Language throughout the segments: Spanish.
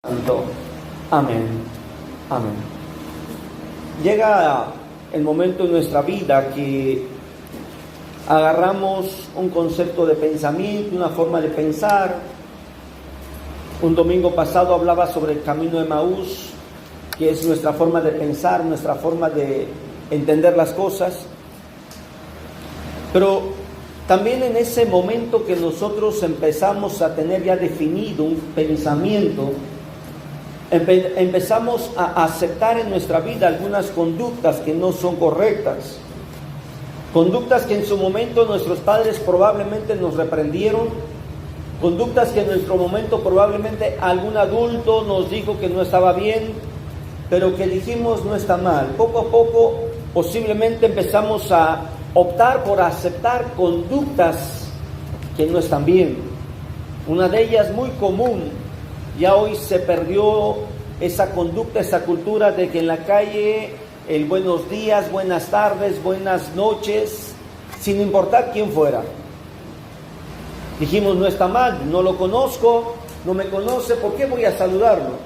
Santo. Amén. Amén. Llega el momento en nuestra vida que agarramos un concepto de pensamiento, una forma de pensar. Un domingo pasado hablaba sobre el camino de Emaús, que es nuestra forma de pensar, nuestra forma de entender las cosas. Pero también en ese momento que nosotros empezamos a tener ya definido un pensamiento, empezamos a aceptar en nuestra vida algunas conductas que no son correctas. Conductas que en su momento nuestros padres probablemente nos reprendieron. Conductas que en nuestro momento probablemente algún adulto nos dijo que no estaba bien, pero que dijimos no está mal. Poco a poco posiblemente empezamos a optar por aceptar conductas que no están bien. Una de ellas muy común, ya hoy se perdió esa conducta, esa cultura de que en la calle el buenos días, buenas tardes, buenas noches, sin importar quién fuera. Dijimos no está mal, no lo conozco, no me conoce, ¿por qué voy a saludarlo?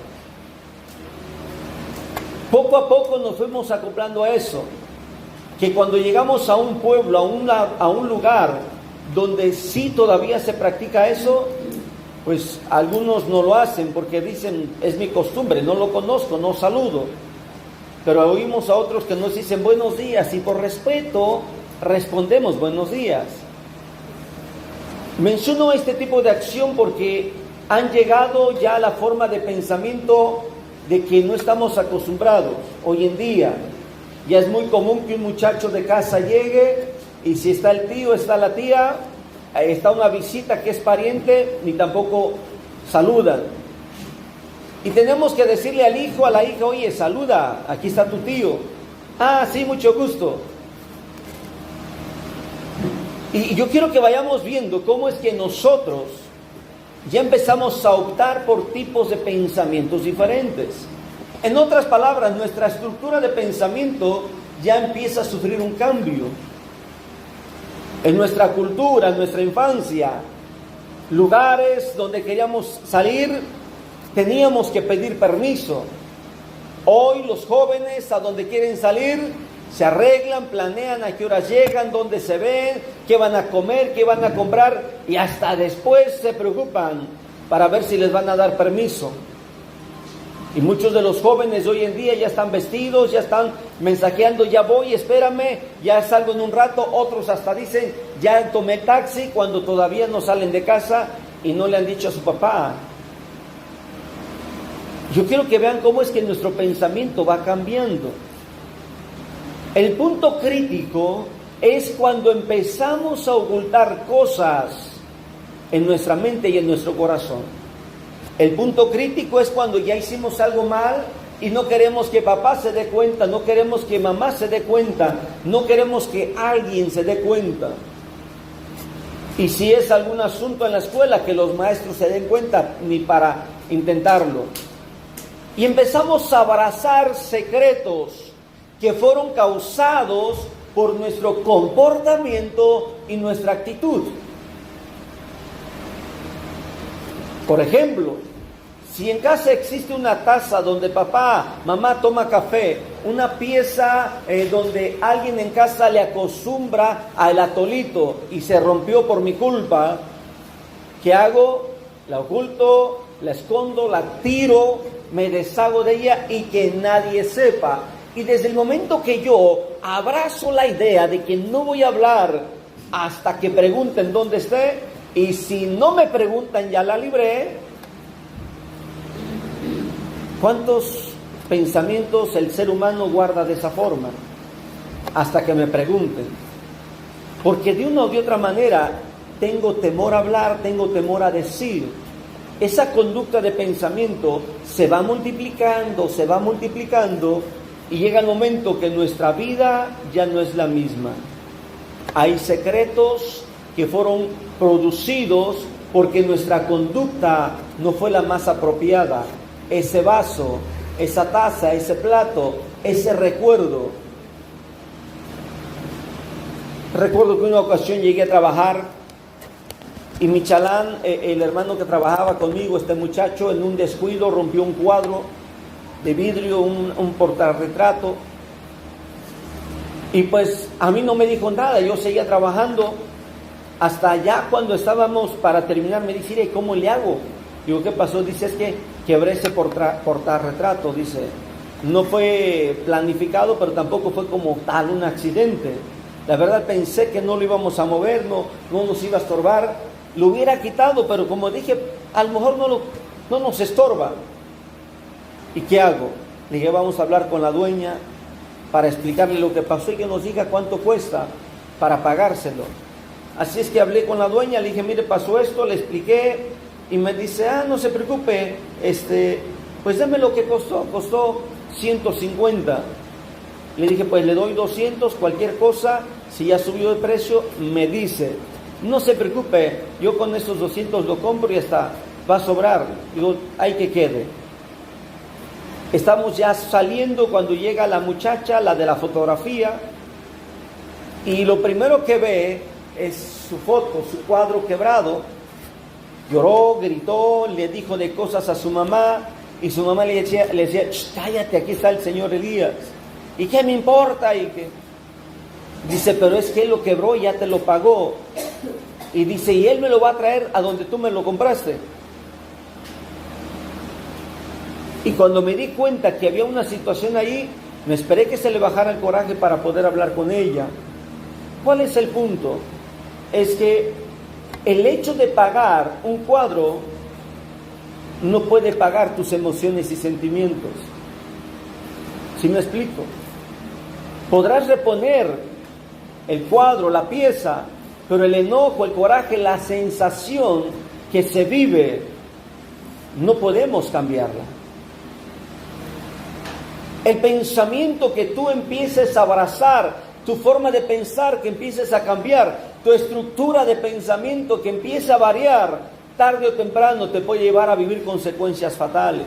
Poco a poco nos fuimos acoplando a eso, que cuando llegamos a un pueblo, a un lugar donde sí todavía se practica eso, pues algunos no lo hacen porque dicen, es mi costumbre, no lo conozco, no saludo. Pero oímos a otros que nos dicen buenos días y por respeto respondemos buenos días. Menciono este tipo de acción porque han llegado ya a la forma de pensamiento de que no estamos acostumbrados hoy en día. Ya es muy común que un muchacho de casa llegue y si está el tío, está la tía, está una visita que es pariente, ni tampoco saludan. Y tenemos que decirle al hijo, a la hija, oye, saluda, aquí está tu tío. Ah, sí, mucho gusto. Y yo quiero que vayamos viendo cómo es que nosotros ya empezamos a optar por tipos de pensamientos diferentes. En otras palabras, nuestra estructura de pensamiento ya empieza a sufrir un cambio. En nuestra cultura, en nuestra infancia, lugares donde queríamos salir, teníamos que pedir permiso. Hoy los jóvenes a donde quieren salir, se arreglan, planean a qué horas llegan, dónde se ven, qué van a comer, qué van a comprar, y hasta después se preocupan para ver si les van a dar permiso. Y muchos de los jóvenes hoy en día ya están vestidos, ya están mensajeando, ya voy, espérame, ya salgo en un rato. Otros hasta dicen, ya tomé taxi, cuando todavía no salen de casa y no le han dicho a su papá. Yo quiero que vean cómo es que nuestro pensamiento va cambiando. El punto crítico es cuando empezamos a ocultar cosas en nuestra mente y en nuestro corazón. El punto crítico es cuando ya hicimos algo mal y no queremos que papá se dé cuenta, no queremos que mamá se dé cuenta, no queremos que alguien se dé cuenta. Y si es algún asunto en la escuela, que los maestros se den cuenta, ni para intentarlo. Y empezamos a abrazar secretos que fueron causados por nuestro comportamiento y nuestra actitud. Por ejemplo, si en casa existe una taza donde papá, mamá toma café, una pieza donde alguien en casa le acostumbra al atolito y se rompió por mi culpa, ¿qué hago? La oculto, la escondo, la tiro, me deshago de ella y que nadie sepa. Y desde el momento que yo abrazo la idea de que no voy a hablar hasta que pregunten dónde esté, y si no me preguntan ya la libré. ¿Cuántos pensamientos el ser humano guarda de esa forma? Hasta que me pregunten. Porque de una u de otra manera tengo temor a hablar, tengo temor a decir. Esa conducta de pensamiento se va multiplicando y llega el momento que nuestra vida ya no es la misma. Hay secretos que fueron producidos porque nuestra conducta no fue la más apropiada. Ese vaso, esa taza, ese plato, ese recuerdo. Recuerdo que una ocasión llegué a trabajar Y Michalán, el hermano que trabajaba conmigo, este muchacho, en un descuido rompió un cuadro de vidrio, un portarretrato. Y pues a mí no me dijo nada, yo seguía trabajando. Hasta allá cuando estábamos para terminar me dice, ¿cómo le hago? Digo, ¿qué pasó? Dice, es que quebré ese portarretrato, dice. No fue planificado, pero tampoco fue como tal un accidente. La verdad pensé que no lo íbamos a mover, no nos iba a estorbar. Lo hubiera quitado, pero como dije, a lo mejor no nos estorba. ¿Y qué hago? Le dije, vamos a hablar con la dueña para explicarle lo que pasó y que nos diga cuánto cuesta para pagárselo. Así es que hablé con la dueña, le dije, mire, pasó esto, le expliqué y me dice, no se preocupe, pues deme lo que costó 150. Le dije, pues le doy 200, cualquier cosa, si ya subió de precio, me dice. No se preocupe, yo con esos 200 lo compro y ya está, va a sobrar. Digo, hay que quede. Estamos ya saliendo cuando llega la muchacha, la de la fotografía, y lo primero que ve es su foto, su cuadro quebrado. Lloró, gritó, le dijo de cosas a su mamá, y su mamá le decía, cállate, aquí está el señor Elías. ¿Y qué me importa? Dice, pero es que él lo quebró y ya te lo pagó. Y dice, y él me lo va a traer a donde tú me lo compraste. Y cuando me di cuenta que había una situación ahí, me esperé que se le bajara el coraje para poder hablar con ella. ¿Cuál es el punto? Es que el hecho de pagar un cuadro no puede pagar tus emociones y sentimientos. ¿Sí me explico? Podrás reponer el cuadro, la pieza, pero el enojo, el coraje, la sensación que se vive, no podemos cambiarla. El pensamiento que tú empieces a abrazar, tu forma de pensar que empieces a cambiar, tu estructura de pensamiento que empiece a variar, tarde o temprano te puede llevar a vivir consecuencias fatales.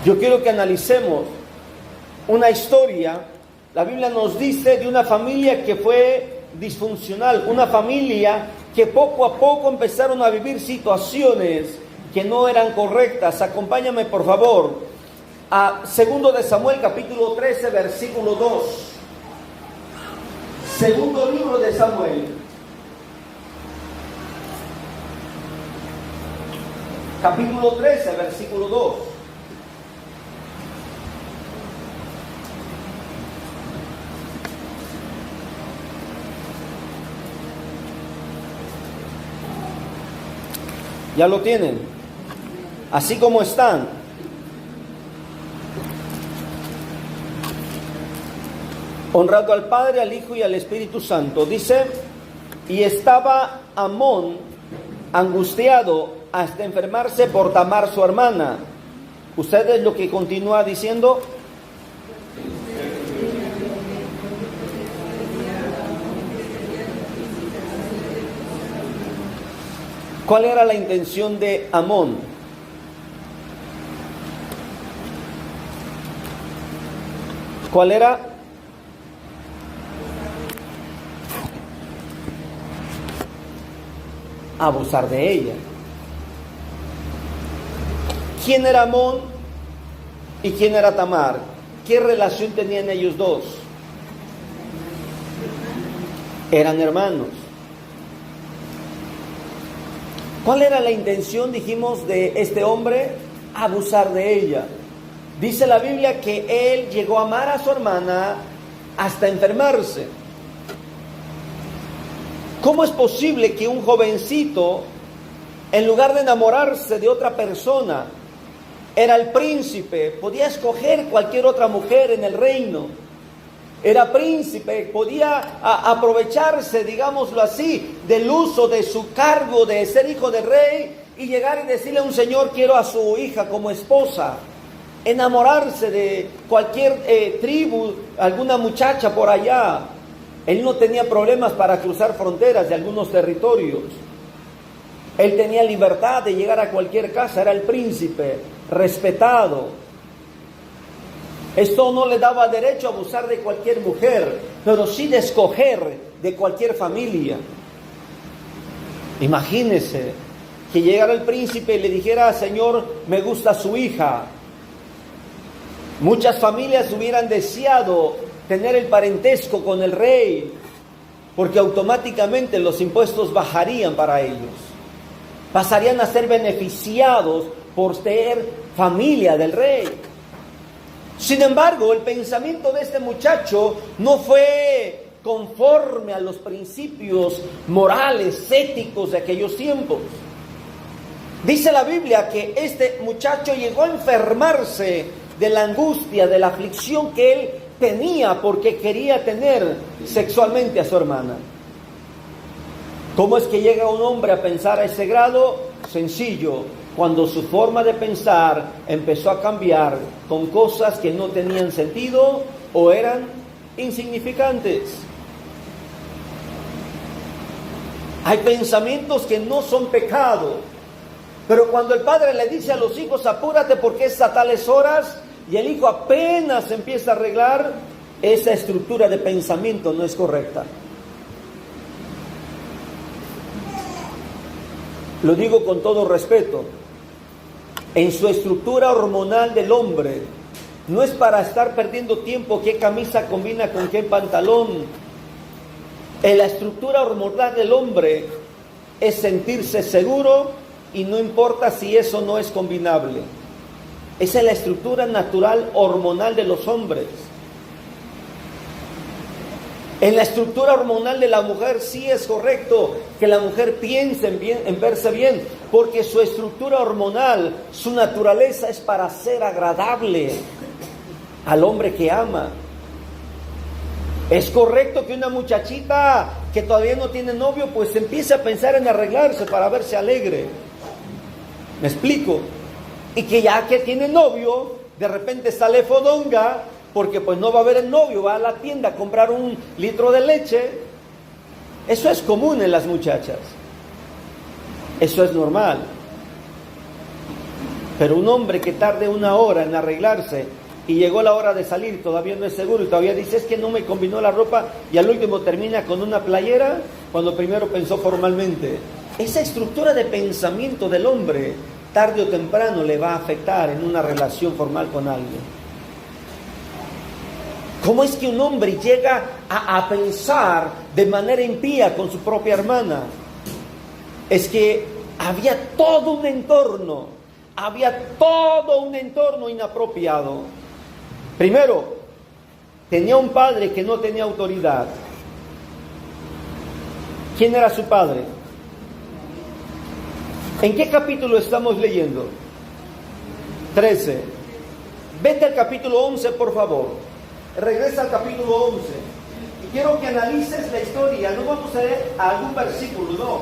Yo quiero que analicemos una historia. La Biblia nos dice de una familia que fue disfuncional, una familia que poco a poco empezaron a vivir situaciones que no eran correctas. Acompáñame por favor a 2 de Samuel capítulo 13 versículo 2. Segundo libro de Samuel, capítulo 13 versículo 2. ¿Ya lo tienen? Así como están. Honrando al Padre, al Hijo y al Espíritu Santo. Dice, y estaba Amón angustiado hasta enfermarse por Tamar su hermana. ¿Ustedes lo que continúa diciendo? ¿Cuál era la intención de Amón? ¿Cuál era? Abusar de ella. ¿Quién era Amón y quién era Tamar? ¿Qué relación tenían ellos dos? Eran hermanos. ¿Cuál era la intención, dijimos, de este hombre? Abusar de ella. Dice la Biblia que él llegó a amar a su hermana hasta enfermarse. ¿Cómo es posible que un jovencito, en lugar de enamorarse de otra persona, era el príncipe, podía escoger cualquier otra mujer en el reino, era príncipe, podía aprovecharse, digámoslo así, del uso de su cargo de ser hijo del rey y llegar y decirle a un señor, quiero a su hija como esposa, enamorarse de cualquier tribu, alguna muchacha por allá? Él no tenía problemas para cruzar fronteras de algunos territorios. Él tenía libertad de llegar a cualquier casa, era el príncipe, respetado. Esto no le daba derecho a abusar de cualquier mujer, pero sí de escoger de cualquier familia. Imagínese que llegara el príncipe y le dijera: Señor, me gusta su hija. Muchas familias hubieran deseado tener el parentesco con el rey, porque automáticamente los impuestos bajarían para ellos. Pasarían a ser beneficiados por ser familia del rey. Sin embargo, el pensamiento de este muchacho no fue conforme a los principios morales, éticos de aquellos tiempos. Dice la Biblia que este muchacho llegó a enfermarse de la angustia, de la aflicción que él tenía porque quería tener sexualmente a su hermana. ¿Cómo es que llega un hombre a pensar a ese grado? Sencillo, cuando su forma de pensar empezó a cambiar con cosas que no tenían sentido o eran insignificantes. Hay pensamientos que no son pecado, pero cuando el padre le dice a los hijos: apúrate porque es a tales horas, y el hijo apenas empieza a arreglar, esa estructura de pensamiento no es correcta. Lo digo con todo respeto. En su estructura hormonal del hombre, no es para estar perdiendo tiempo qué camisa combina con qué pantalón. En la estructura hormonal del hombre es sentirse seguro y no importa si eso no es combinable. Esa es la estructura natural hormonal de los hombres. En la estructura hormonal de la mujer sí es correcto que la mujer piense en verse bien, porque su estructura hormonal, su naturaleza es para ser agradable al hombre que ama. Es correcto que una muchachita que todavía no tiene novio pues empiece a pensar en arreglarse para verse alegre. ¿Me explico? Y que ya que tiene novio, de repente sale fodonga, porque pues no va a ver el novio, va a la tienda a comprar 1 litro de leche. Eso es común en las muchachas. Eso es normal. Pero un hombre que tarde 1 hora en arreglarse y llegó la hora de salir, todavía no es seguro y todavía dice: es que no me combinó la ropa, y al último termina con una playera cuando primero pensó formalmente. Esa estructura de pensamiento del hombre, tarde o temprano le va a afectar en una relación formal con alguien. ¿Cómo es que un hombre llega a pensar de manera impía con su propia hermana? Es que había todo un entorno inapropiado. Primero, tenía un padre que no tenía autoridad. ¿Quién era su padre? ¿En qué capítulo estamos leyendo? 13. Vete al capítulo 11, por favor. Regresa al capítulo 11. Y quiero que analices la historia. No vamos a leer algún versículo, no.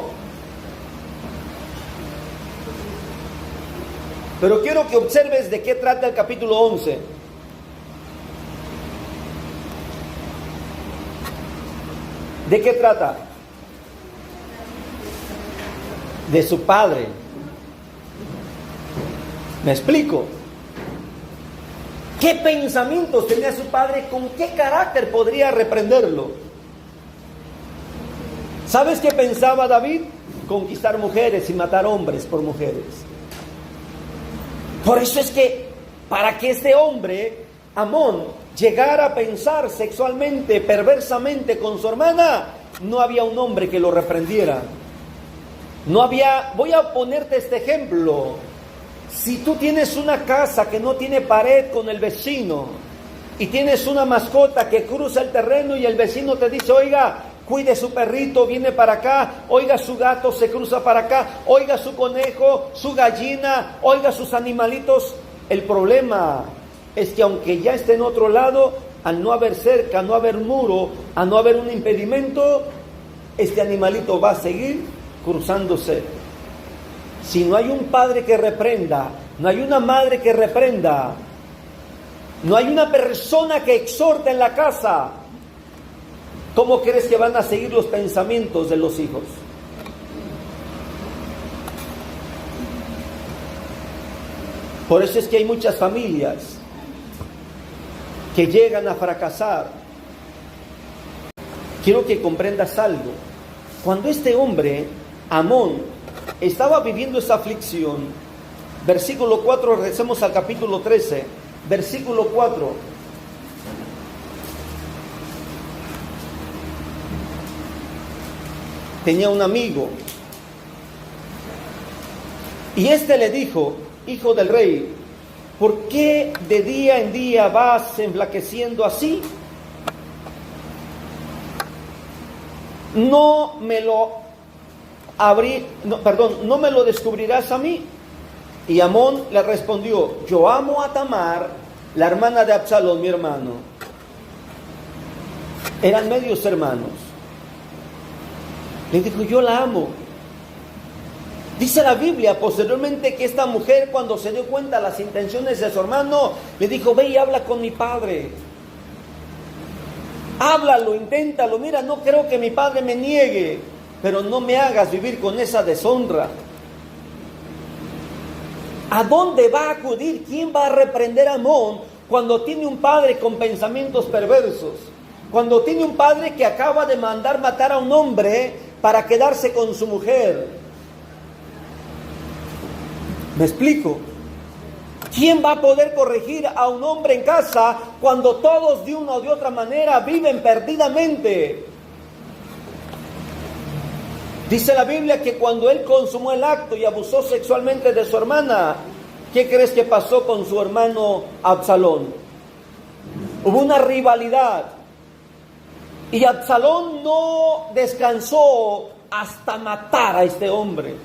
Pero quiero que observes de qué trata el capítulo 11. ¿De qué trata? De su padre. ¿Me explico? ¿Qué pensamientos tenía su padre? ¿Con qué carácter podría reprenderlo? ¿Sabes qué pensaba David? Conquistar mujeres y matar hombres por mujeres. Por eso es que para que este hombre, Amón, llegara a pensar sexualmente, perversamente con su hermana, no había un hombre que lo reprendiera. No había, voy a ponerte este ejemplo. Si tú tienes una casa que no tiene pared con el vecino y tienes una mascota que cruza el terreno y el vecino te dice: oiga, cuide su perrito, viene para acá, oiga, su gato se cruza para acá, oiga, su conejo, su gallina, oiga, sus animalitos. El problema es que aunque ya esté en otro lado, al no haber cerca, no haber muro, al no haber un impedimento, este animalito va a seguir cruzándose. Si no hay un padre que reprenda, no hay una madre que reprenda, no hay una persona que exhorte en la casa, ¿cómo crees que van a seguir los pensamientos de los hijos? Por eso es que hay muchas familias que llegan a fracasar. Quiero que comprendas algo. Cuando este hombre Amón estaba viviendo esa aflicción. Versículo 4, regresemos al capítulo 13, versículo 4. Tenía un amigo, y este le dijo: hijo del rey, ¿por qué de día en día vas enflaqueciendo así? No me lo descubrirás a mí. Y Amón le respondió: yo amo a Tamar, la hermana de Absalón, mi hermano. Eran medios hermanos. Le dijo: yo la amo. Dice la Biblia posteriormente que esta mujer, cuando se dio cuenta de las intenciones de su hermano, le dijo: ve y habla con mi padre. Háblalo, inténtalo. Mira, no creo que mi padre me niegue, pero no me hagas vivir con esa deshonra. ¿A dónde va a acudir? ¿Quién va a reprender a Amón cuando tiene un padre con pensamientos perversos? Cuando tiene un padre que acaba de mandar matar a un hombre para quedarse con su mujer. ¿Me explico? ¿Quién va a poder corregir a un hombre en casa cuando todos de una o de otra manera viven perdidamente? Dice la Biblia que cuando él consumó el acto y abusó sexualmente de su hermana, ¿qué crees que pasó con su hermano Absalón? Hubo una rivalidad. Y Absalón no descansó hasta matar a este hombre.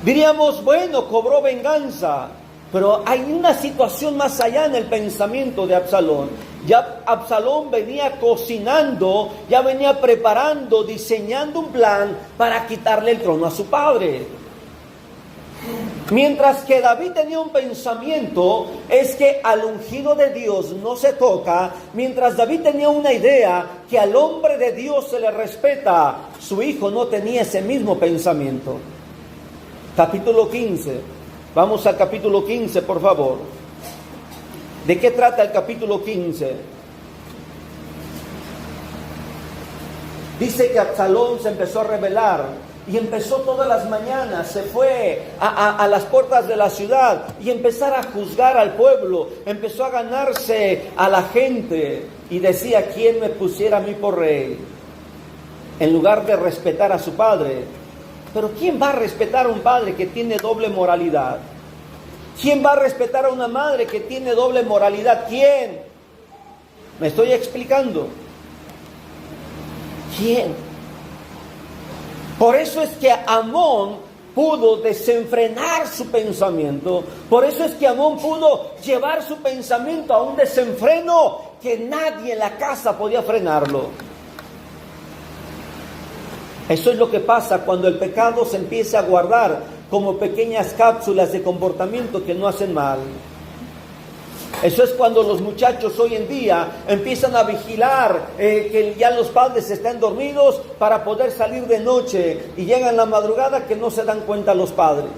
Diríamos, bueno, cobró venganza, pero hay una situación más allá en el pensamiento de Absalón. Ya Absalón venía cocinando, ya venía preparando, diseñando un plan para quitarle el trono a su padre. Mientras que David tenía un pensamiento, es que al ungido de Dios no se toca. Mientras David tenía una idea, que al hombre de Dios se le respeta, su hijo no tenía ese mismo pensamiento. Capítulo 15. Vamos al capítulo 15, por favor. ¿De qué trata el capítulo 15? Dice que Absalón se empezó a rebelar y empezó todas las mañanas, se fue a las puertas de la ciudad y empezar a juzgar al pueblo. Empezó a ganarse a la gente y decía: ¿quién me pusiera a mí por rey? En lugar de respetar a su padre. Pero ¿quién va a respetar a un padre que tiene doble moralidad? ¿Quién va a respetar a una madre que tiene doble moralidad? ¿Quién? ¿Me estoy explicando? ¿Quién? Por eso es que Amón pudo desenfrenar su pensamiento. Por eso es que Amón pudo llevar su pensamiento a un desenfreno que nadie en la casa podía frenarlo. Eso es lo que pasa cuando el pecado se empieza a guardar como pequeñas cápsulas de comportamiento que no hacen mal. Eso es cuando los muchachos hoy en día empiezan a vigilar que ya los padres estén dormidos para poder salir de noche y llegan la madrugada que no se dan cuenta los padres.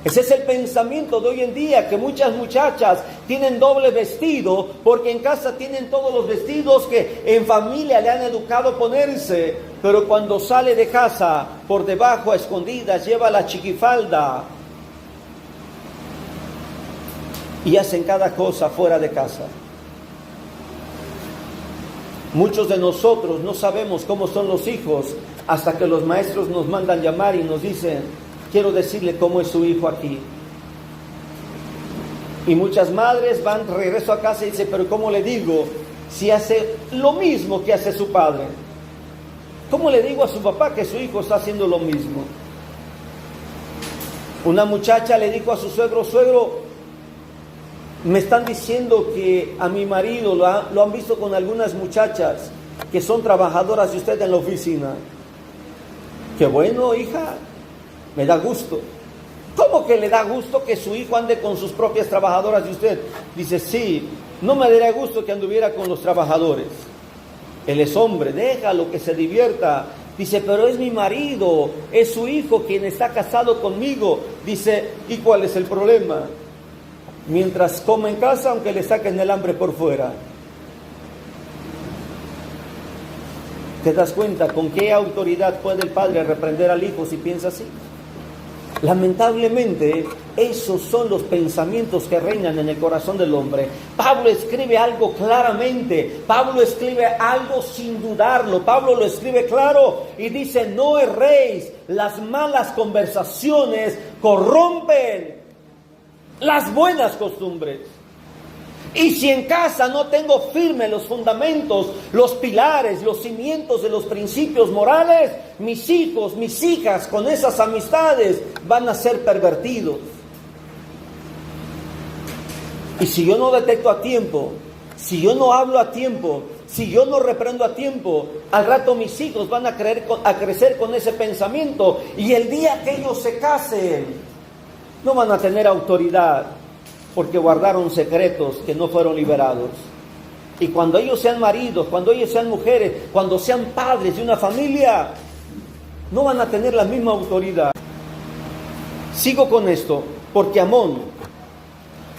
Ese es el pensamiento de hoy en día, que muchas muchachas tienen doble vestido porque en casa tienen todos los vestidos que en familia le han educado a ponerse, pero cuando sale de casa, por debajo a escondidas, lleva la chiquifalda y hacen cada cosa fuera de casa. Muchos de nosotros no sabemos cómo son los hijos hasta que los maestros nos mandan llamar y nos dicen: quiero decirle cómo es su hijo aquí. Y muchas madres van regreso a casa y dicen: pero ¿cómo le digo si hace lo mismo que hace su padre? ¿Cómo le digo a su papá que su hijo está haciendo lo mismo? Una muchacha le dijo a su suegro: suegro, me están diciendo que a mi marido lo han visto con algunas muchachas que son trabajadoras de usted en la oficina. Qué bueno, hija, me da gusto. ¿Cómo que le da gusto que su hijo ande con sus propias trabajadoras de usted? Dice: sí, no me daría gusto que anduviera con los trabajadores. Él es hombre, déjalo que se divierta. Dice: pero es mi marido, es su hijo quien está casado conmigo. Dice: ¿y cuál es el problema? Mientras come en casa, aunque le saquen el hambre por fuera. ¿Te das cuenta con qué autoridad puede el padre reprender al hijo si piensa así? Lamentablemente, esos son los pensamientos que reinan en el corazón del hombre. Pablo escribe algo claramente, Pablo escribe algo sin dudarlo, Pablo lo escribe claro y dice: no erréis, las malas conversaciones corrompen las buenas costumbres. Y si en casa no tengo firmes los fundamentos, los pilares, los cimientos de los principios morales, mis hijos, mis hijas con esas amistades van a ser pervertidos. Y si yo no detecto a tiempo, si yo no hablo a tiempo, si yo no reprendo a tiempo, al rato mis hijos van a crecer con ese pensamiento, y el día que ellos se casen no van a tener autoridad, porque guardaron secretos que no fueron liberados. Y cuando ellos sean maridos, cuando ellos sean mujeres, cuando sean padres de una familia, no van a tener la misma autoridad. Sigo con esto, porque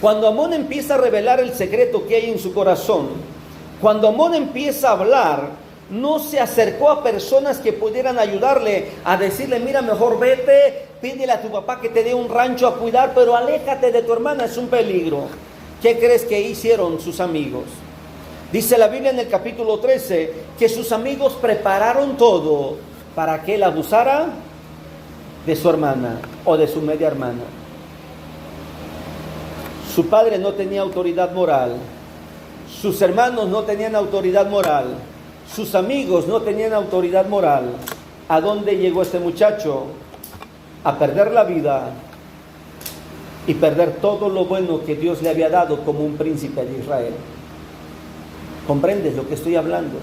cuando Amón empieza a revelar el secreto que hay en su corazón, cuando Amón empieza a hablar, no se acercó a personas que pudieran ayudarle a decirle: mira, mejor vete, pídele a tu papá que te dé un rancho a cuidar, pero aléjate de tu hermana, es un peligro. ¿Qué crees que hicieron sus amigos? Dice la Biblia en el capítulo 13 que sus amigos prepararon todo para que él abusara de su hermana o de su media hermana. Su padre no tenía autoridad moral, sus hermanos no tenían autoridad moral, sus amigos no tenían autoridad moral. ¿A dónde llegó este muchacho? A perder la vida y perder todo lo bueno que Dios le había dado como un príncipe de Israel. ¿Comprendes lo que estoy hablando?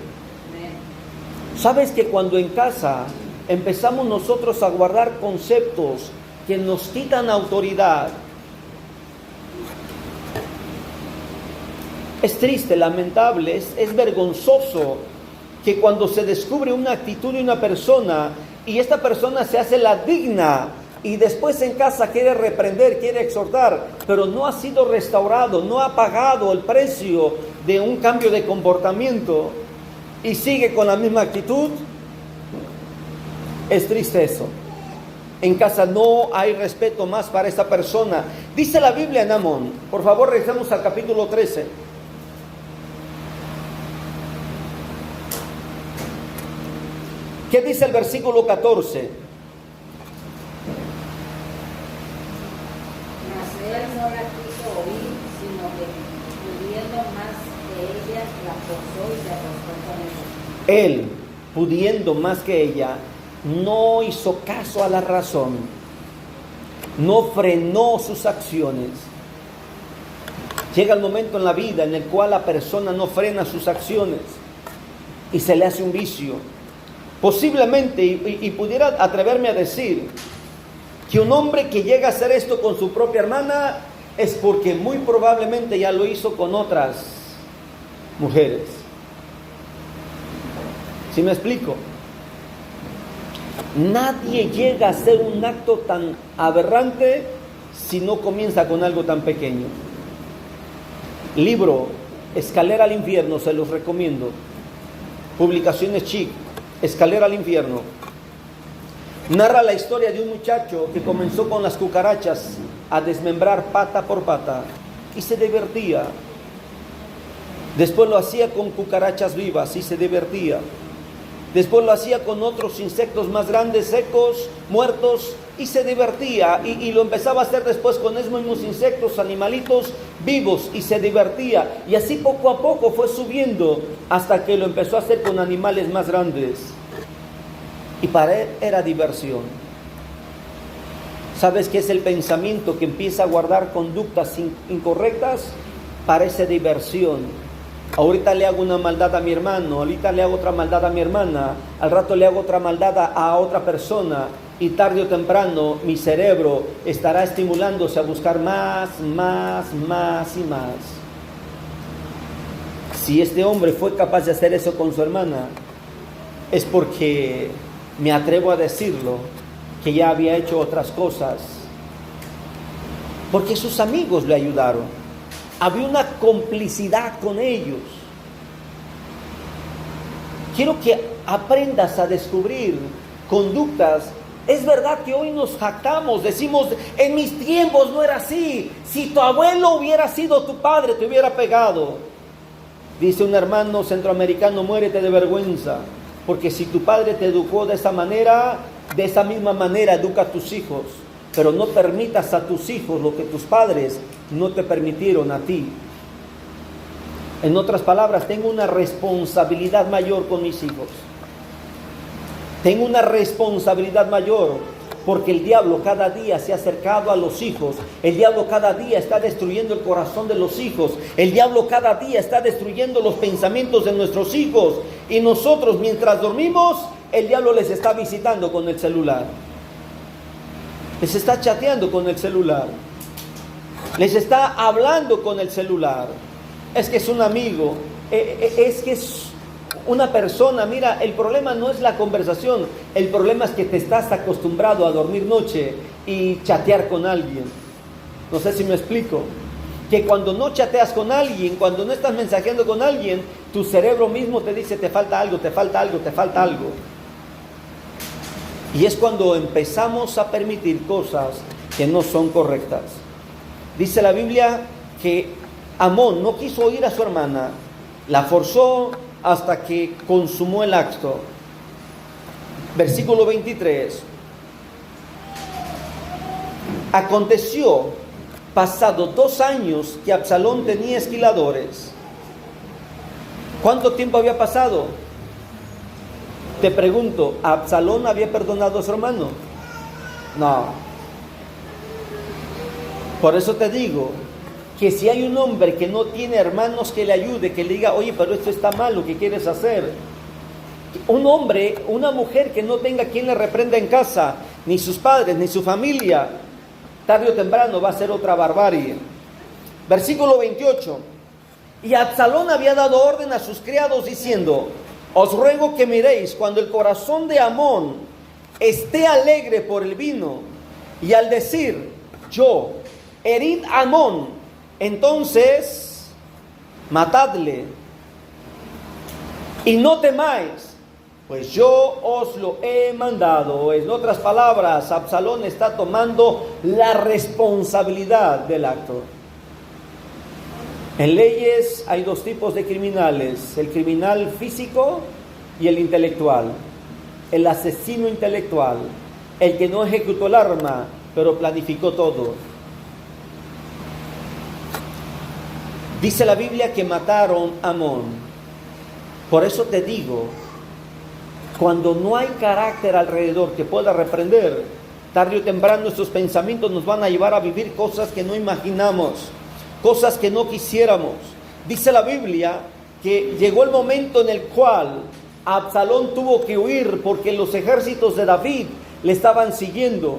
¿Sabes que cuando en casa empezamos nosotros a guardar conceptos que nos quitan autoridad? Es triste, lamentable, es vergonzoso que cuando se descubre una actitud de una persona y esta persona se hace la digna y después en casa quiere reprender, quiere exhortar, pero no ha sido restaurado, no ha pagado el precio de un cambio de comportamiento y sigue con la misma actitud, es triste eso. En casa no hay respeto más para esta persona. Dice la Biblia en Amón, por favor regresamos al capítulo 13. ¿Qué dice el versículo 14? Mas él no la quiso oír, sino que pudiendo más que ella, la forzó y se acostó con ella. Él, pudiendo más que ella, no hizo caso a la razón, no frenó sus acciones. Llega el momento en la vida en el cual la persona no frena sus acciones y se le hace un vicio. Posiblemente, y pudiera atreverme a decir que un hombre que llega a hacer esto con su propia hermana es porque muy probablemente ya lo hizo con otras mujeres. ¿Sí me explico? Nadie llega a hacer un acto tan aberrante si no comienza con algo tan pequeño. Libro Escalera al Infierno, se los recomiendo. Publicaciones Chic. Escalera al Infierno. Narra la historia de un muchacho que comenzó con las cucarachas a desmembrar pata por pata y se divertía. Después lo hacía con cucarachas vivas y se divertía. Después lo hacía con otros insectos más grandes, secos, muertos, y se divertía. Y lo empezaba a hacer después con esos mismos insectos, animalitos vivos, y se divertía. Y así poco a poco fue subiendo hasta que lo empezó a hacer con animales más grandes. Y para él era diversión. ¿Sabes qué es el pensamiento que empieza a guardar conductas incorrectas? Parece diversión. Ahorita le hago una maldad a mi hermano, ahorita le hago otra maldad a mi hermana, al rato le hago otra maldad a otra persona, y tarde o temprano mi cerebro estará estimulándose a buscar más y más. Si este hombre fue capaz de hacer eso con su hermana, es porque, me atrevo a decirlo, que ya había hecho otras cosas, porque sus amigos le ayudaron. Había una complicidad con ellos. Quiero que aprendas a descubrir conductas. Es verdad que hoy nos jactamos, decimos, en mis tiempos no era así. Si tu abuelo hubiera sido tu padre, te hubiera pegado. Dice un hermano centroamericano, muérete de vergüenza, porque si tu padre te educó de esa manera, de esa misma manera educa a tus hijos. Pero no permitas a tus hijos lo que tus padres no te permitieron a ti. En otras palabras, tengo una responsabilidad mayor con mis hijos. Tengo una responsabilidad mayor, porque el diablo cada día se ha acercado a los hijos. El diablo cada día está destruyendo el corazón de los hijos. El diablo cada día está destruyendo los pensamientos de nuestros hijos. Y nosotros, mientras dormimos, el diablo les está visitando con el celular. Les está chateando con el celular. Les está hablando con el celular. Es que es un amigo. Es que es una persona. Mira, el problema no es la conversación. El problema es que te estás acostumbrado a dormir noche y chatear con alguien. No sé si me explico. Que cuando no chateas con alguien, cuando no estás mensajeando con alguien, tu cerebro mismo te dice, te falta algo, te falta algo, te falta algo. Y es cuando empezamos a permitir cosas que no son correctas. Dice la Biblia que Amón no quiso oír a su hermana, la forzó hasta que consumó el acto. Versículo 23. Aconteció, pasado 2 años, que Absalón tenía esquiladores. ¿Cuánto tiempo había pasado? Te pregunto, ¿Absalón había perdonado a su hermano? No. Por eso te digo que si hay un hombre que no tiene hermanos que le ayude, que le diga, oye, pero esto está mal, lo que quieres hacer. Un hombre, una mujer que no tenga quien le reprenda en casa, ni sus padres, ni su familia, tarde o temprano va a ser otra barbarie. Versículo 28. Y Absalón había dado orden a sus criados diciendo, os ruego que miréis cuando el corazón de Amón esté alegre por el vino, y al decir, yo, herid a Amón, entonces matadle, y no temáis, pues yo os lo he mandado. En otras palabras, Absalón está tomando la responsabilidad del acto. En leyes hay 2 tipos de criminales, el criminal físico y el intelectual. El asesino intelectual, el que no ejecutó el arma, pero planificó todo. Dice la Biblia que mataron a Amón. Por eso te digo, cuando no hay carácter alrededor que pueda reprender, tarde o temprano nuestros pensamientos nos van a llevar a vivir cosas que no imaginamos, cosas que no quisiéramos. Dice la Biblia que llegó el momento en el cual Absalón tuvo que huir porque los ejércitos de David le estaban siguiendo.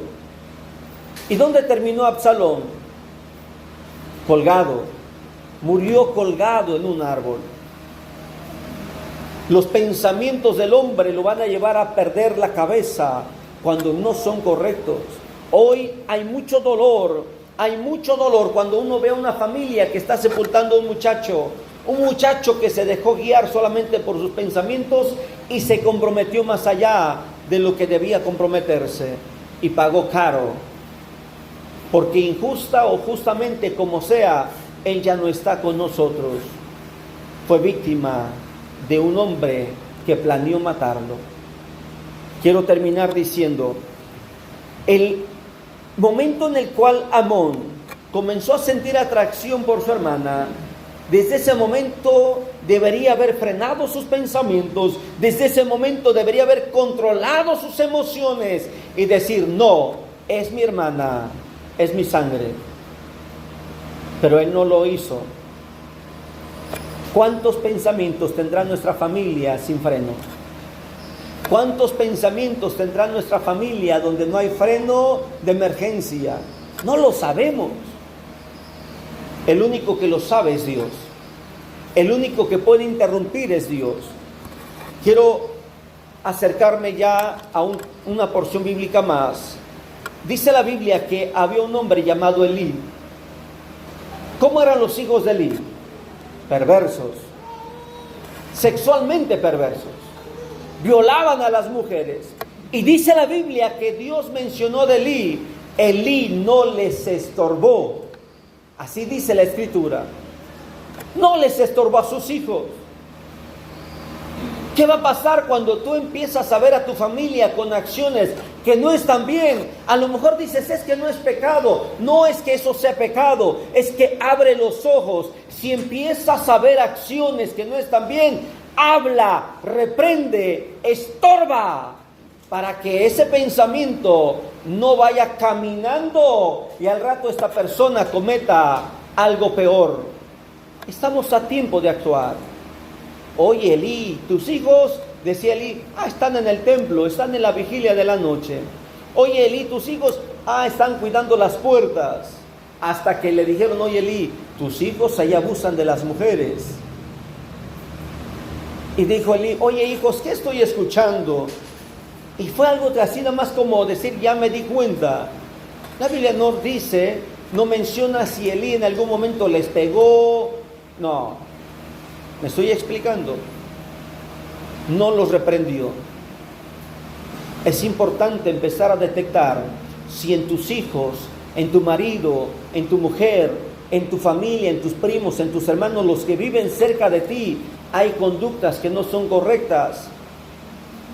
¿Y dónde terminó Absalón? Colgado. Murió colgado en un árbol. Los pensamientos del hombre lo van a llevar a perder la cabeza cuando no son correctos. Hoy hay mucho dolor cuando uno ve a una familia que está sepultando a un muchacho que se dejó guiar solamente por sus pensamientos y se comprometió más allá de lo que debía comprometerse y pagó caro, porque injusta o justamente como sea, él ya no está con nosotros. Fue víctima de un hombre que planeó matarlo. Quiero terminar diciendo, el momento en el cual Amón comenzó a sentir atracción por su hermana, desde ese momento debería haber frenado sus pensamientos, desde ese momento debería haber controlado sus emociones y decir, no, es mi hermana, es mi sangre. Pero él no lo hizo. ¿Cuántos pensamientos tendrá nuestra familia sin freno? ¿Cuántos pensamientos tendrá nuestra familia donde no hay freno de emergencia? No lo sabemos. El único que lo sabe es Dios. El único que puede interrumpir es Dios. Quiero acercarme ya a una porción bíblica más. Dice la Biblia que había un hombre llamado Elí. ¿Cómo eran los hijos de Elí? Perversos. Sexualmente perversos. violaban a las mujeres. Y dice la Biblia que Dios mencionó de Elí, Elí no les estorbó. Así dice la Escritura. No les estorbó a sus hijos. ¿Qué va a pasar cuando tú empiezas a ver a tu familia con acciones que no están bien? A lo mejor dices, es que no es pecado. No es que eso sea pecado, es que abre los ojos. Si empiezas a ver acciones que no están bien, habla, reprende, estorba, para que ese pensamiento no vaya caminando y al rato esta persona cometa algo peor. Estamos a tiempo de actuar. Oye, Elí, tus hijos, decía Elí, están en el templo, están en la vigilia de la noche. Oye, Elí, tus hijos, están cuidando las puertas. Hasta que le dijeron, oye, Elí, tus hijos ahí abusan de las mujeres. Y dijo Elí, oye, hijos, ¿qué estoy escuchando? Y fue algo así nada más como decir, ya me di cuenta. La Biblia no dice, no menciona si Elí en algún momento les pegó. No. ¿Me estoy explicando? No los reprendió. Es importante empezar a detectar si en tus hijos, en tu marido, en tu mujer, en tu familia, en tus primos, en tus hermanos, los que viven cerca de ti, hay conductas que no son correctas.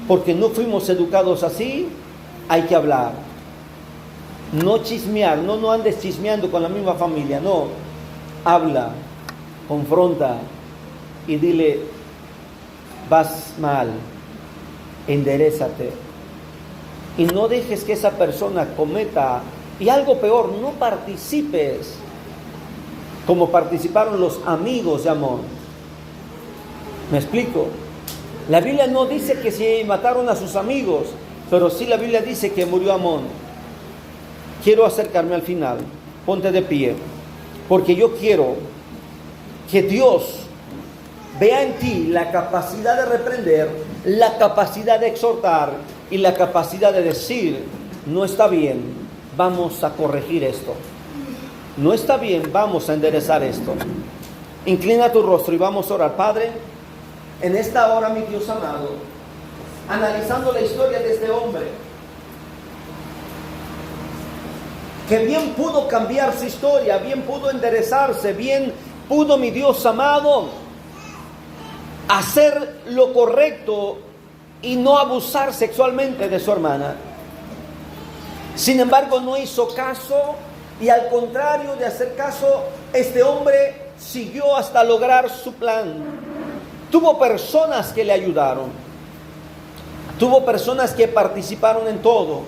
Porque no fuimos educados así, hay que hablar. No chismear, no andes chismeando con la misma familia, no. Habla, confronta. Y dile, vas mal, enderézate. Y no dejes que esa persona cometa, y algo peor, no participes como participaron los amigos de Amón. ¿Me explico? La Biblia no dice que se mataron a sus amigos, pero sí la Biblia dice que murió Amón. Quiero acercarme al final, ponte de pie, porque yo quiero que Dios vea en ti la capacidad de reprender, la capacidad de exhortar y la capacidad de decir, no está bien, vamos a corregir esto. No está bien, vamos a enderezar esto. Inclina tu rostro y vamos a orar. Padre, en esta hora, mi Dios amado, analizando la historia de este hombre, que bien pudo cambiar su historia, bien pudo enderezarse, bien pudo, mi Dios amado, hacer lo correcto y no abusar sexualmente de su hermana. Sin embargo, no hizo caso y al contrario de hacer caso, este hombre siguió hasta lograr su plan. Tuvo personas que le ayudaron. Tuvo personas que participaron en todo.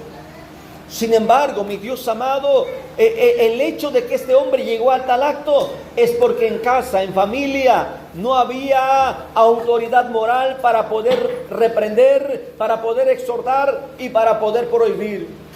Sin embargo, mi Dios amado, el hecho de que este hombre llegó a tal acto es porque en casa, en familia, no había autoridad moral para poder reprender, para poder exhortar y para poder prohibir.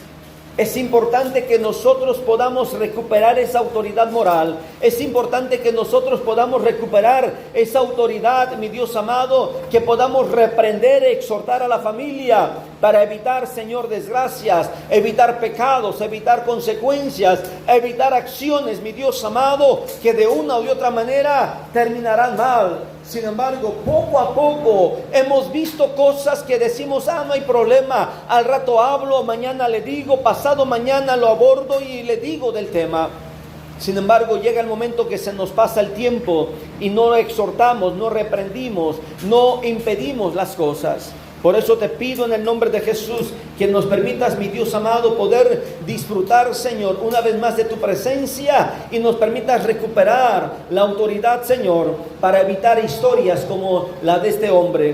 Es importante que nosotros podamos recuperar esa autoridad moral. Es importante que nosotros podamos recuperar esa autoridad, mi Dios amado, que podamos reprender e exhortar a la familia para evitar, Señor, desgracias, evitar pecados, evitar consecuencias, evitar acciones, mi Dios amado, que de una u otra manera terminarán mal. Sin embargo, poco a poco hemos visto cosas que decimos, no hay problema, al rato hablo, mañana le digo, pasado mañana lo abordo y le digo del tema. Sin embargo, llega el momento que se nos pasa el tiempo y no exhortamos, no reprendimos, no impedimos las cosas. Por eso te pido en el nombre de Jesús que nos permitas, mi Dios amado, poder disfrutar, Señor, una vez más de tu presencia y nos permitas recuperar la autoridad, Señor, para evitar historias como la de este hombre.